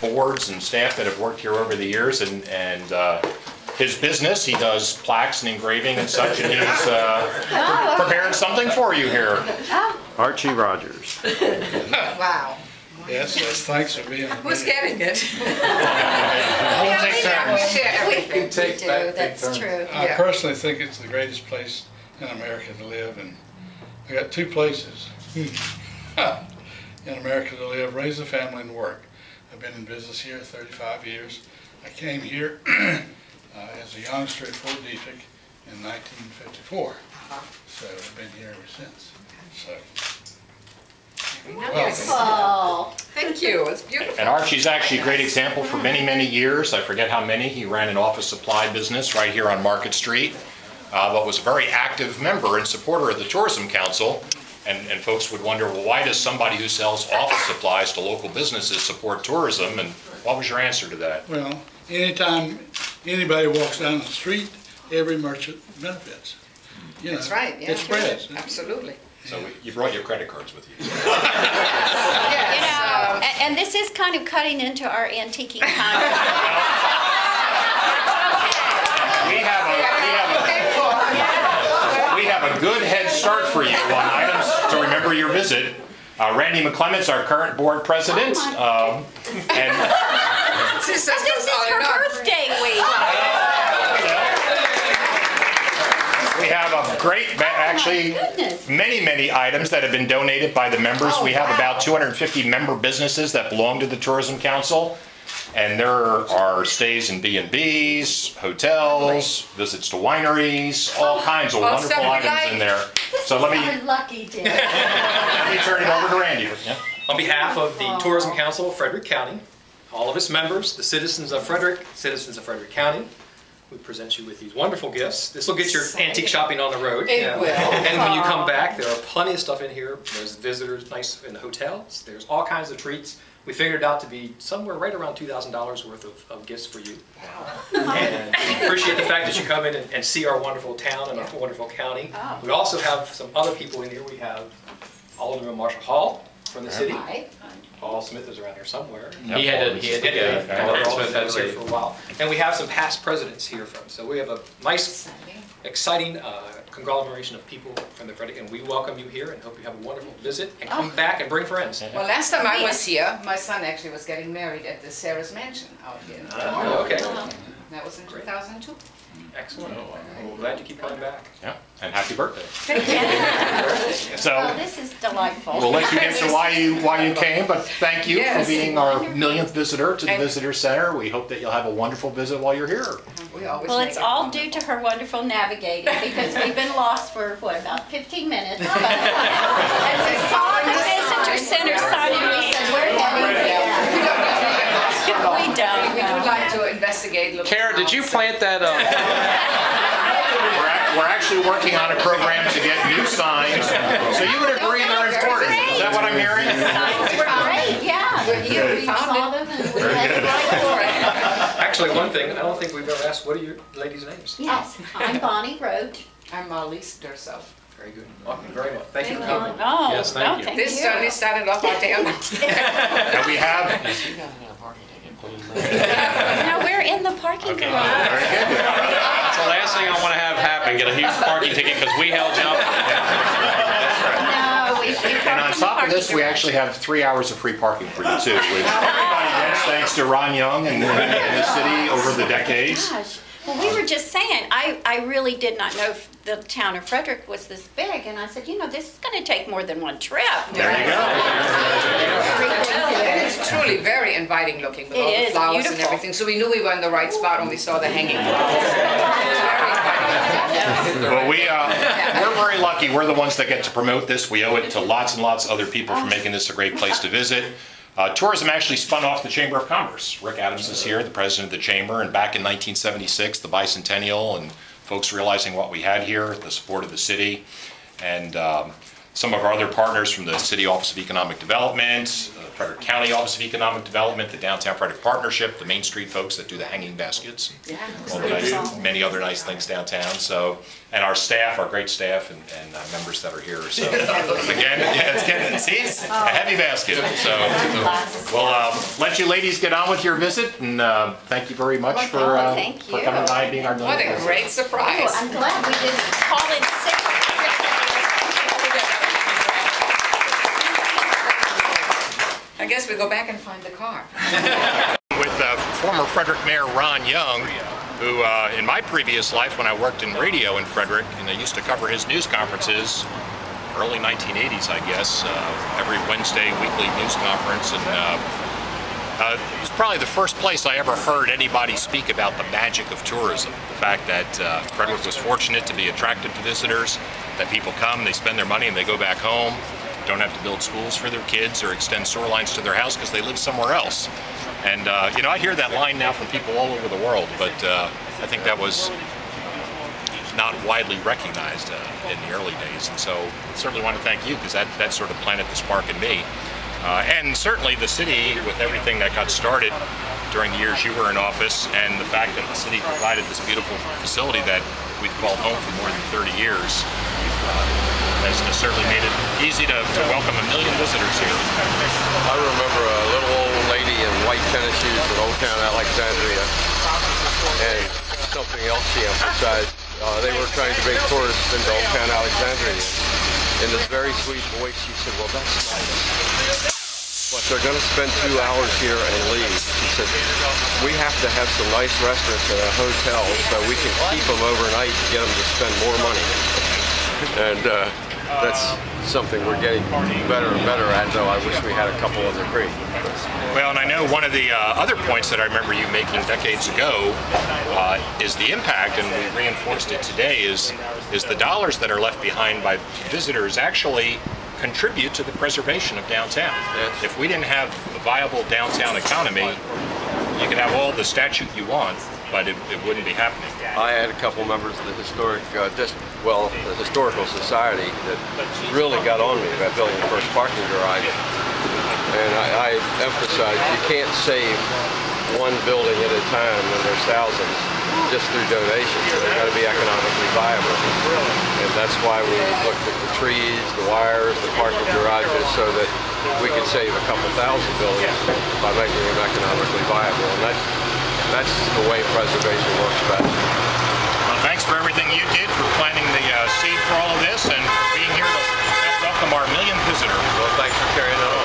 boards and staff that have worked here over the years, and his business, he does plaques and engraving and such, and he's prepared something for you here. Archie Rogers. Wow. Yes, thanks for being here. Who's getting it? We'll take turns. We take do, back that's turns. true. I personally think it's the greatest place in America to live, and I got two places in America to live: raise a family and work. I've been in business here 35 years. I came here as a youngster at Fort Detrick in 1954, so I've been here ever since. So. Oh, thank you. It's beautiful. And Archie's actually a great example for many, many years. I forget how many. He ran an office supply business right here on Market Street, but was a very active member and supporter of the Tourism Council. And folks would wonder, well, why does somebody who sells office supplies to local businesses support tourism? And what was your answer to that? Well, anytime anybody walks down the street, every merchant benefits. You know, That's right. Yeah. It spreads. Absolutely. So you brought your credit cards with you. Yes. And this is kind of cutting into our antiquing time. We have a good head start for you on items to remember your visit. Randy McClement's our current board president. And This is her birthday week. we have a great, actually, many items that have been donated by the members. We have about 250 member businesses that belong to the Tourism Council. And there are stays in B&Bs, hotels, visits to wineries, all kinds of wonderful items in there. So let me Lucky day. let me turn it over to Randy. Yeah. On behalf of the Tourism Council of Frederick County, all of its members, the citizens of Frederick County, we present you with these wonderful gifts. This will get your antique shopping on the road. It will. And when you come back, there are plenty of stuff in here. There's visitors, nice in the hotels. There's all kinds of treats. We figured it out to be somewhere right around $2,000 worth of gifts for you. And we appreciate the fact that you come in and see our wonderful town and our wonderful county. We also have some other people in here. We have Alderman Marshall Hall from the city. Paul Smith is around here somewhere. He had to go. Smith had here for a while. And we have some past presidents here from. So we have a nice, exciting conglomeration of people from the Frederick, and we welcome you here and hope you have a wonderful visit and come back and bring friends. Well, last time I was here, my son actually was getting married at the Sarah's Mansion out here. Okay. That was in 2002. Excellent. Well, glad you keep coming back. Yeah, and happy birthday. Oh, So this is delightful. we'll let you answer why you came, but thank you for being our millionth visitor to the Visitor Center. We hope that you'll have a wonderful visit while you're here. We always Well, make it's it all fun. due to her wonderful navigating because we've been lost for, what, about 15 minutes. But as we saw the visitor center sign and we said, we're heading there. We don't. We would like to investigate a little. Kara, did you plant that? We're actually working on a program to get new signs. So you would agree they're important. Is that what I'm hearing? Signs were great, yeah. We saw them and we headed right for it. Actually, one thing, I don't think we've ever asked, what are your ladies' names? Yes, I'm Bonnie Roach. I'm Marlise Durso. Very good. Welcome very much. Thank you for coming. Oh, Yes, thank you. thank This you. certainly started off our day. And we have. No, we're in the parking garage. That's the last thing I want to have happen, get a huge parking ticket because we held you up. No, we And on top of this, we actually have 3 hours of free parking for you too, which everybody gets thanks to Ron Young and the city over the decades. Gosh. Well, we were just saying, I really did not know if the town of Frederick was this big, and I said, you know, this is going to take more than one trip. There you go. It's truly very inviting looking with all the It is flowers and beautiful. everything. So we knew we were in the right spot when we saw the hanging flowers. Well, we're very lucky. We're the ones that get to promote this. We owe it to lots and lots of other people for making this a great place to visit. Tourism actually spun off the Chamber of Commerce. Rick Adams is here, the president of the Chamber, and back in 1976, the bicentennial, and folks realizing what we had here, the support of the city, and some of our other partners from the City Office of Economic Development, Frederick County Office of Economic Development, the Downtown Frederick Partnership, the Main Street folks that do the hanging baskets, and all the many other nice things downtown. So, and our staff, our great staff, and members that are here. So, again, yeah, it's getting, see, it's a heavy basket. So, we'll let you ladies get on with your visit, and thank you very much for coming by and being our What a great surprise. Oh, I'm glad we didn't call in sick. I guess we go back and find the car. With former Frederick Mayor Ron Young, who in my previous life when I worked in radio in Frederick, and I used to cover his news conferences, early 1980s I guess, every Wednesday weekly news conference, and it was probably the first place I ever heard anybody speak about the magic of tourism. The fact that Frederick was fortunate to be attractive to visitors, that people come, they spend their money and they go back home. Don't have to build schools for their kids or extend sewer lines to their house because they live somewhere else. And you know, I hear that line now from people all over the world, but I think that was not widely recognized in the early days. And so I certainly want to thank you because that sort of planted the spark in me. And certainly the city, with everything that got started during the years you were in office, and the fact that the city provided this beautiful facility that we've called home for more than 30 years, has certainly made it easy to welcome 1 million visitors here. I remember a little old lady in white tennis shoes in Old Town Alexandria, and something else she emphasized. They were trying to bring tourists into Old Town Alexandria. In this very sweet voice, she said, well, that's nice, but they're going to spend 2 hours here and leave. She said, we have to have some nice restaurants and a hotel so we can keep them overnight and get them to spend more money. And that's something we're getting better and better at, though I wish we had a couple other creek. Well, and I know one of the other points that I remember you making decades ago is the impact, and we reinforced it today, is the dollars that are left behind by visitors actually contribute to the preservation of downtown. Yes. If we didn't have a viable downtown economy, you could have all the statute you want, but it wouldn't be happening. I had a couple members of the the Historical Society that really got on me about building the first parking garage. And I emphasized you can't save one building at a time when there's thousands just through donations. They've got to be economically viable. And that's why we looked at the trees, the wires, the parking garages, so that we could save a couple thousand buildings by making them economically viable. And that's the way preservation works best. Well, thanks for everything you did, for planting the seed for all of this, and for being here to welcome our 1 millionth visitor. Well, thanks for carrying on.